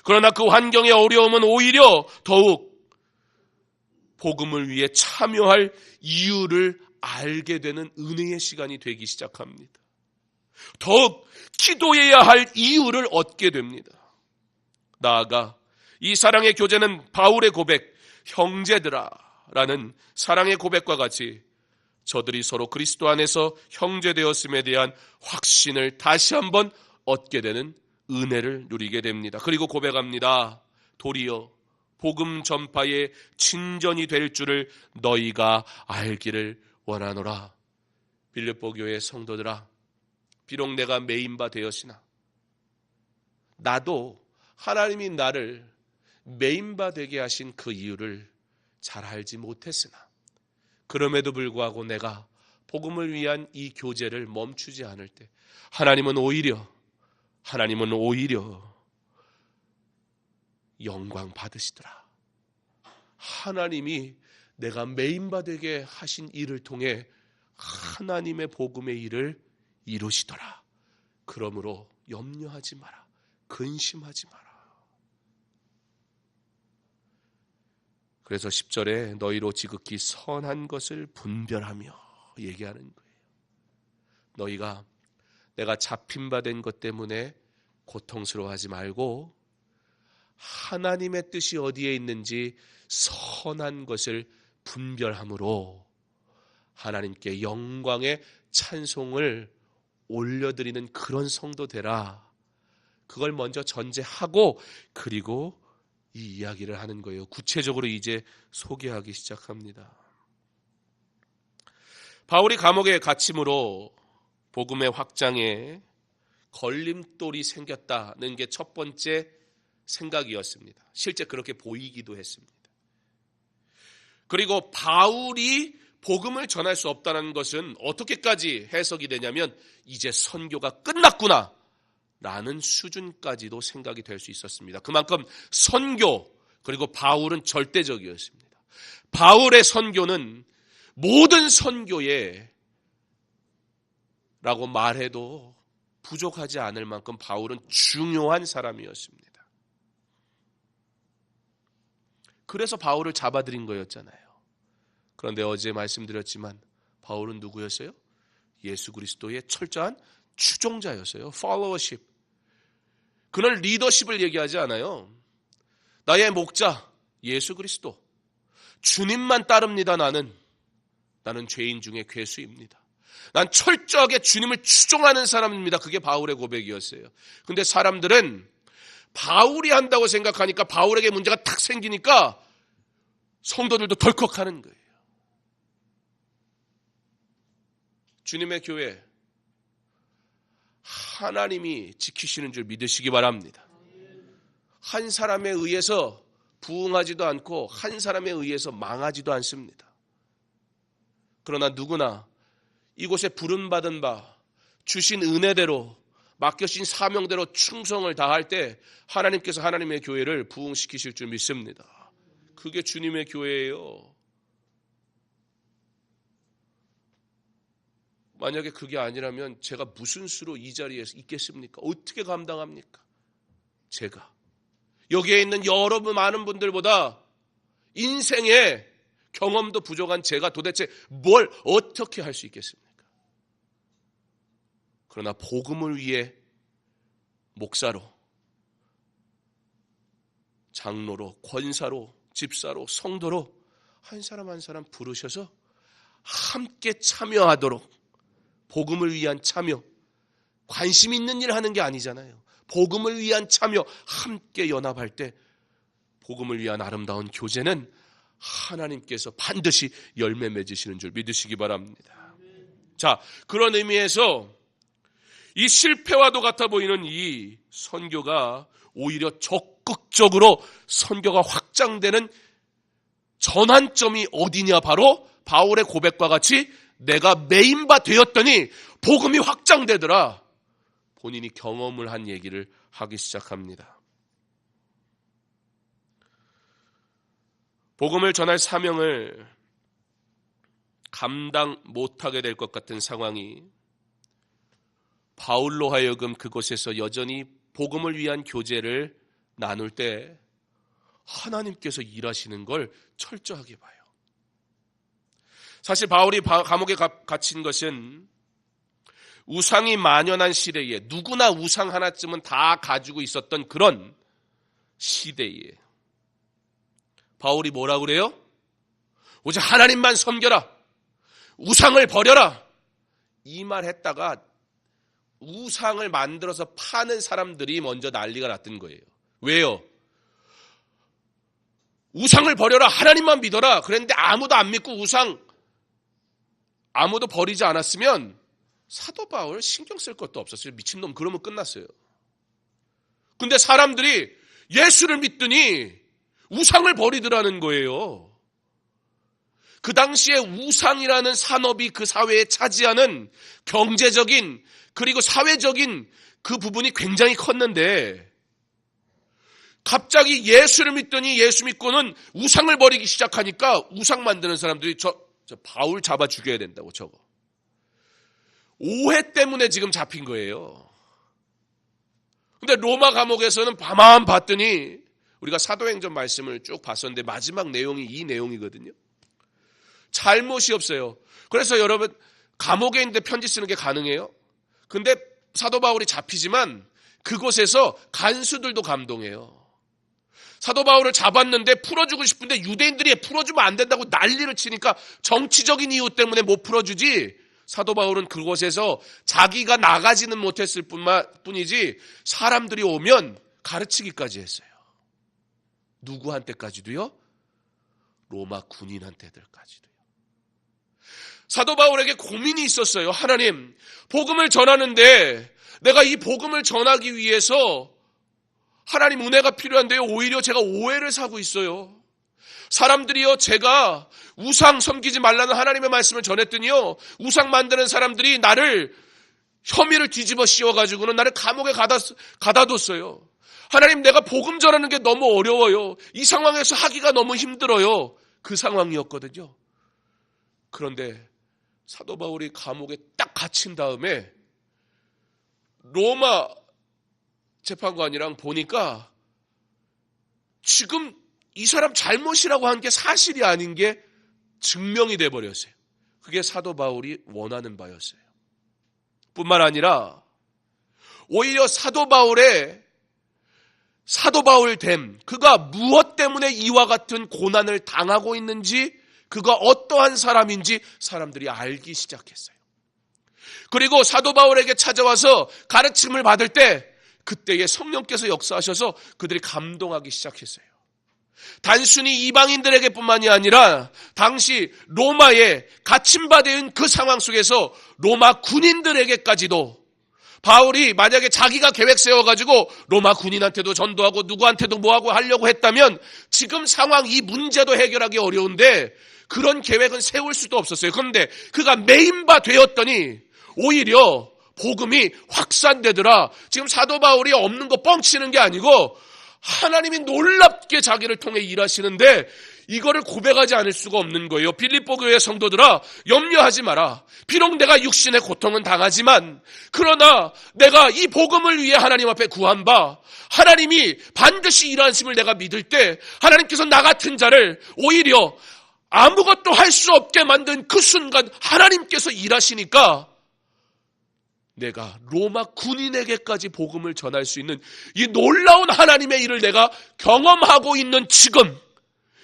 그러나 그 환경의 어려움은 오히려 더욱 복음을 위해 참여할 이유를 알게 되는 은혜의 시간이 되기 시작합니다. 더욱 기도해야 할 이유를 얻게 됩니다. 나아가 이 사랑의 교제는 바울의 고백, 형제들아 라는 사랑의 고백과 같이 저들이 서로 그리스도 안에서 형제되었음에 대한 확신을 다시 한번 얻게 되는 은혜를 누리게 됩니다. 그리고 고백합니다. 도리어 복음 전파의 친전이 될 줄을 너희가 알기를 원하노라. 빌립보 교회 성도들아, 비록 내가 메인바 되었으나 나도 하나님이 나를 메인바 되게 하신 그 이유를 잘 알지 못했으나 그럼에도 불구하고 내가 복음을 위한 이 교제를 멈추지 않을 때 하나님은 오히려 영광 받으시더라. 하나님이 내가 메인바 되게 하신 일을 통해 하나님의 복음의 일을 이루시더라. 그러므로 염려하지 마라. 근심하지 마라. 그래서 10절에 너희로 지극히 선한 것을 분별하며 얘기하는 거예요. 너희가 내가 잡힌 바 된 것 때문에 고통스러워하지 말고 하나님의 뜻이 어디에 있는지 선한 것을 분별함으로 하나님께 영광의 찬송을 올려드리는 그런 성도 되라. 그걸 먼저 전제하고 그리고 이 이야기를 하는 거예요. 구체적으로 이제 소개하기 시작합니다. 바울이 감옥에 갇힘으로 복음의 확장에 걸림돌이 생겼다는 게 첫 번째 생각이었습니다. 실제 그렇게 보이기도 했습니다. 그리고 바울이 복음을 전할 수 없다는 것은 어떻게까지 해석이 되냐면 이제 선교가 끝났구나 라는 수준까지도 생각이 될 수 있었습니다. 그만큼 선교 그리고 바울은 절대적이었습니다. 바울의 선교는 모든 선교에 라고 말해도 부족하지 않을 만큼 바울은 중요한 사람이었습니다. 그래서 바울을 잡아들인 거였잖아요. 그런데 어제 말씀드렸지만 바울은 누구였어요? 예수 그리스도의 철저한 추종자였어요. followership. 그는 리더십을 얘기하지 않아요. 나의 목자 예수 그리스도. 주님만 따릅니다. 나는 죄인 중에 괴수입니다. 난 철저하게 주님을 추종하는 사람입니다. 그게 바울의 고백이었어요. 근데 사람들은 바울이 한다고 생각하니까 바울에게 문제가 탁 생기니까 성도들도 덜컥하는 거예요. 주님의 교회 하나님이 지키시는 줄 믿으시기 바랍니다. 한 사람에 의해서 부흥하지도 않고 한 사람에 의해서 망하지도 않습니다. 그러나 누구나 이곳에 부름받은 바 주신 은혜대로 맡겨진 사명대로 충성을 다할 때 하나님께서 하나님의 교회를 부흥시키실 줄 믿습니다. 그게 주님의 교회예요. 만약에 그게 아니라면 제가 무슨 수로 이 자리에 있겠습니까? 어떻게 감당합니까? 제가 여기에 있는 여러 많은 분들보다 인생에 경험도 부족한 제가 도대체 뭘 어떻게 할 수 있겠습니까? 그러나 복음을 위해 목사로 장로로, 권사로, 집사로, 성도로 한 사람 한 사람 부르셔서 함께 참여하도록, 복음을 위한 참여, 관심 있는 일 하는 게 아니잖아요. 복음을 위한 참여, 함께 연합할 때 복음을 위한 아름다운 교제는 하나님께서 반드시 열매 맺으시는 줄 믿으시기 바랍니다. 자, 그런 의미에서 이 실패와도 같아 보이는 이 선교가 오히려 적극적으로 선교가 확장되는 전환점이 어디냐? 바로 바울의 고백과 같이 내가 메인바 되었더니 복음이 확장되더라. 본인이 경험을 한 얘기를 하기 시작합니다. 복음을 전할 사명을 감당 못하게 될 것 같은 상황이 바울로 하여금 그곳에서 여전히 복음을 위한 교제를 나눌 때 하나님께서 일하시는 걸 철저하게 봐요. 사실 바울이 감옥에 갇힌 것은 우상이 만연한 시대에 누구나 우상 하나쯤은 다 가지고 있었던 그런 시대에 바울이 뭐라고 그래요? 오직 하나님만 섬겨라. 우상을 버려라. 이 말 했다가 우상을 만들어서 파는 사람들이 먼저 난리가 났던 거예요. 왜요? 우상을 버려라. 하나님만 믿어라. 그랬는데 아무도 안 믿고 우상 아무도 버리지 않았으면 사도 바울 신경 쓸 것도 없었어요. 미친놈 그러면 끝났어요. 근데 사람들이 예수를 믿더니 우상을 버리더라는 거예요. 그 당시에 우상이라는 산업이 그 사회에 차지하는 경제적인 그리고 사회적인 그 부분이 굉장히 컸는데 갑자기 예수를 믿더니 예수 믿고는 우상을 버리기 시작하니까 우상 만드는 사람들이 저 바울 잡아 죽여야 된다고 저거. 오해 때문에 지금 잡힌 거예요. 근데 로마 감옥에서는 가만 봤더니 우리가 사도행전 말씀을 쭉 봤었는데 마지막 내용이 이 내용이거든요. 잘못이 없어요. 그래서 여러분 감옥에 있는데 편지 쓰는 게 가능해요? 근데 사도 바울이 잡히지만 그곳에서 간수들도 감동해요. 사도 바울을 잡았는데 풀어주고 싶은데 유대인들이 풀어주면 안 된다고 난리를 치니까 정치적인 이유 때문에 못 풀어주지 사도 바울은 그곳에서 자기가 나가지는 못했을 뿐이지 사람들이 오면 가르치기까지 했어요. 누구한테까지도요? 로마 군인한테들까지도요. 사도 바울에게 고민이 있었어요. 하나님, 복음을 전하는데 내가 이 복음을 전하기 위해서 하나님 은혜가 필요한데요. 오히려 제가 오해를 사고 있어요. 사람들이요, 제가 우상 섬기지 말라는 하나님의 말씀을 전했더니요, 우상 만드는 사람들이 나를 혐의를 뒤집어 씌워가지고는 나를 감옥에 가다뒀어요. 하나님, 내가 복음 전하는 게 너무 어려워요. 이 상황에서 하기가 너무 힘들어요. 그 상황이었거든요. 그런데 사도 바울이 감옥에 딱 갇힌 다음에 로마 재판관이랑 보니까 지금 이 사람 잘못이라고 한 게 사실이 아닌 게 증명이 돼버렸어요. 그게 사도 바울이 원하는 바였어요. 뿐만 아니라 오히려 사도 바울됨, 그가 무엇 때문에 이와 같은 고난을 당하고 있는지, 그가 어떠한 사람인지 사람들이 알기 시작했어요. 그리고 사도 바울에게 찾아와서 가르침을 받을 때 그때에 성령께서 역사하셔서 그들이 감동하기 시작했어요. 단순히 이방인들에게 뿐만이 아니라 당시 로마에 갇힌바된 그 상황 속에서 로마 군인들에게까지도 바울이 만약에 자기가 계획 세워가지고 로마 군인한테도 전도하고 누구한테도 뭐하고 하려고 했다면 지금 상황 이 문제도 해결하기 어려운데 그런 계획은 세울 수도 없었어요. 그런데 그가 메인바 되었더니 오히려 복음이 확산되더라. 지금 사도 바울이 없는 거 뻥치는 게 아니고 하나님이 놀랍게 자기를 통해 일하시는데 이거를 고백하지 않을 수가 없는 거예요. 빌립보 교회 성도들아, 염려하지 마라. 비록 내가 육신의 고통은 당하지만 그러나 내가 이 복음을 위해 하나님 앞에 구한 바 하나님이 반드시 일하심을 내가 믿을 때 하나님께서 나 같은 자를 오히려 아무것도 할 수 없게 만든 그 순간 하나님께서 일하시니까 내가 로마 군인에게까지 복음을 전할 수 있는 이 놀라운 하나님의 일을 내가 경험하고 있는 지금,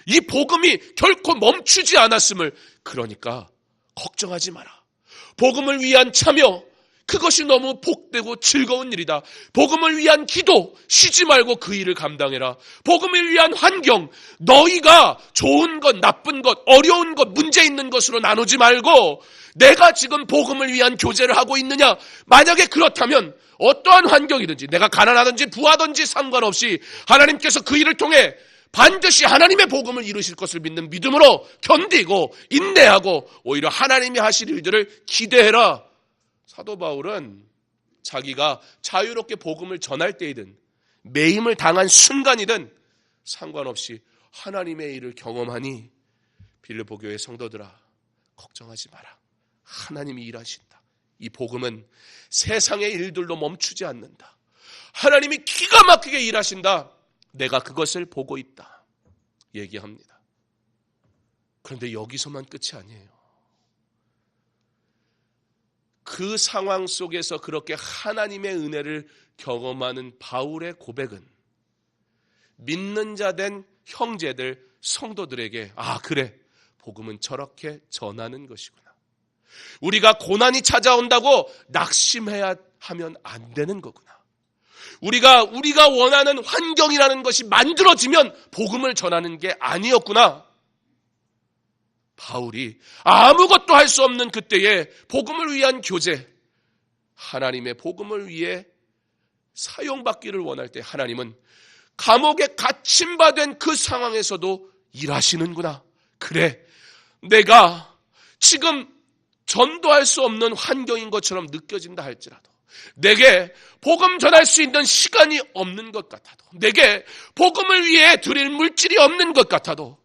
이 복음이 결코 멈추지 않았음을, 그러니까 걱정하지 마라. 복음을 위한 참여, 그것이 너무 복되고 즐거운 일이다. 복음을 위한 기도, 쉬지 말고 그 일을 감당해라. 복음을 위한 환경, 너희가 좋은 것, 나쁜 것, 어려운 것, 문제 있는 것으로 나누지 말고 내가 지금 복음을 위한 교제를 하고 있느냐? 만약에 그렇다면 어떠한 환경이든지, 내가 가난하든지 부하든지 상관없이 하나님께서 그 일을 통해 반드시 하나님의 복음을 이루실 것을 믿는 믿음으로 견디고 인내하고 오히려 하나님이 하실 일들을 기대해라. 사도 바울은 자기가 자유롭게 복음을 전할 때이든 매임을 당한 순간이든 상관없이 하나님의 일을 경험하니 빌립보 교회 성도들아, 걱정하지 마라. 하나님이 일하신다. 이 복음은 세상의 일들로 멈추지 않는다. 하나님이 기가 막히게 일하신다. 내가 그것을 보고 있다. 얘기합니다. 그런데 여기서만 끝이 아니에요. 그 상황 속에서 그렇게 하나님의 은혜를 경험하는 바울의 고백은 믿는 자 된 형제들, 성도들에게, 아, 그래, 복음은 저렇게 전하는 것이구나. 우리가 고난이 찾아온다고 낙심해야 하면 안 되는 거구나. 우리가 원하는 환경이라는 것이 만들어지면 복음을 전하는 게 아니었구나. 바울이 아무것도 할 수 없는 그때에 복음을 위한 교제, 하나님의 복음을 위해 사용받기를 원할 때 하나님은 감옥에 갇힌바된 그 상황에서도 일하시는구나. 그래, 내가 지금 전도할 수 없는 환경인 것처럼 느껴진다 할지라도, 내게 복음 전할 수 있는 시간이 없는 것 같아도, 내게 복음을 위해 드릴 물질이 없는 것 같아도,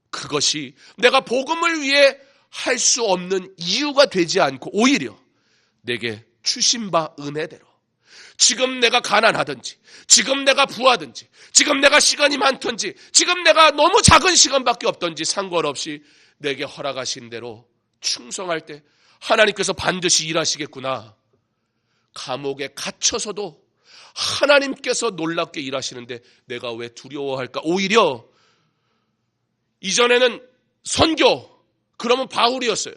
그것이 내가 복음을 위해 할 수 없는 이유가 되지 않고 오히려 내게 주신 바 은혜대로, 지금 내가 가난하든지, 지금 내가 부하든지, 지금 내가 시간이 많든지, 지금 내가 너무 작은 시간밖에 없든지 상관없이 내게 허락하신 대로 충성할 때 하나님께서 반드시 일하시겠구나. 감옥에 갇혀서도 하나님께서 놀랍게 일하시는데 내가 왜 두려워할까? 오히려 이전에는 선교, 그러면 바울이었어요.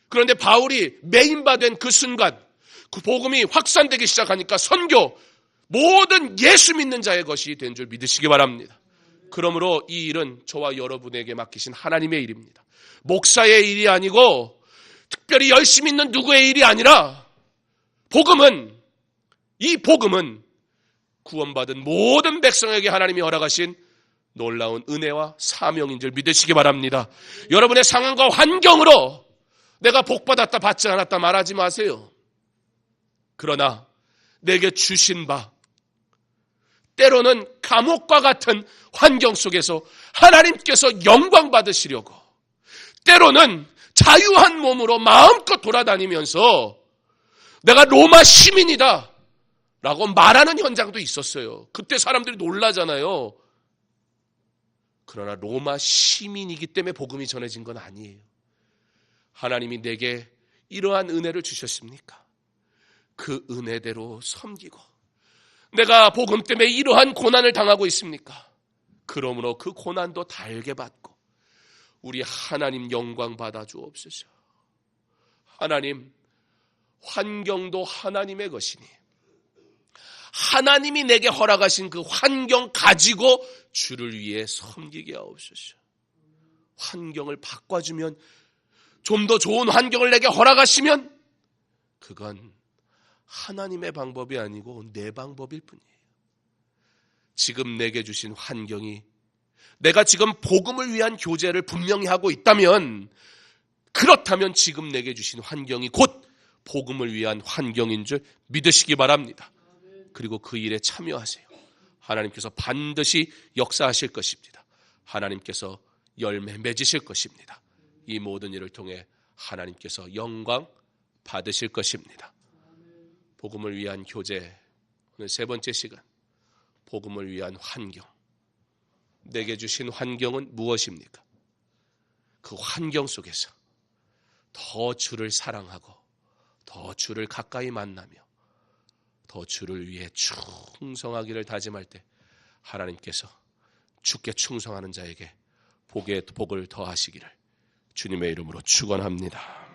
그런데 바울이 메인바된 그 순간, 그 복음이 확산되기 시작하니까 선교, 모든 예수 믿는 자의 것이 된 줄 믿으시기 바랍니다. 그러므로 이 일은 저와 여러분에게 맡기신 하나님의 일입니다. 목사의 일이 아니고 특별히 열심히 있는 누구의 일이 아니라, 이 복음은 구원받은 모든 백성에게 하나님이 허락하신 놀라운 은혜와 사명인 줄 믿으시기 바랍니다. 여러분의 상황과 환경으로 내가 복받았다 받지 않았다 말하지 마세요. 그러나 내게 주신 바, 때로는 감옥과 같은 환경 속에서 하나님께서 영광 받으시려고, 때로는 자유한 몸으로 마음껏 돌아다니면서 내가 로마 시민이다 라고 말하는 현장도 있었어요. 그때 사람들이 놀라잖아요. 그러나 로마 시민이기 때문에 복음이 전해진 건 아니에요. 하나님이 내게 이러한 은혜를 주셨습니까? 그 은혜대로 섬기고, 내가 복음 때문에 이러한 고난을 당하고 있습니까? 그러므로 그 고난도 달게 받고 우리 하나님 영광 받아 주옵소서. 하나님, 환경도 하나님의 것이니 하나님이 내게 허락하신 그 환경 가지고 주를 위해 섬기게 하옵소서. 환경을 바꿔주면, 좀 더 좋은 환경을 내게 허락하시면 그건 하나님의 방법이 아니고 내 방법일 뿐이에요. 지금 내게 주신 환경이, 내가 지금 복음을 위한 교제를 분명히 하고 있다면, 그렇다면 지금 내게 주신 환경이 곧 복음을 위한 환경인 줄 믿으시기 바랍니다. 그리고 그 일에 참여하세요. 하나님께서 반드시 역사하실 것입니다. 하나님께서 열매 맺으실 것입니다. 이 모든 일을 통해 하나님께서 영광 받으실 것입니다. 복음을 위한 교제, 오늘 세 번째 시간, 복음을 위한 환경. 내게 주신 환경은 무엇입니까? 그 환경 속에서 더 주를 사랑하고 더 주를 가까이 만나며 더 주를 위해 충성하기를 다짐할 때 하나님께서 주께 충성하는 자에게 복을 더하시기를 주님의 이름으로 축원합니다.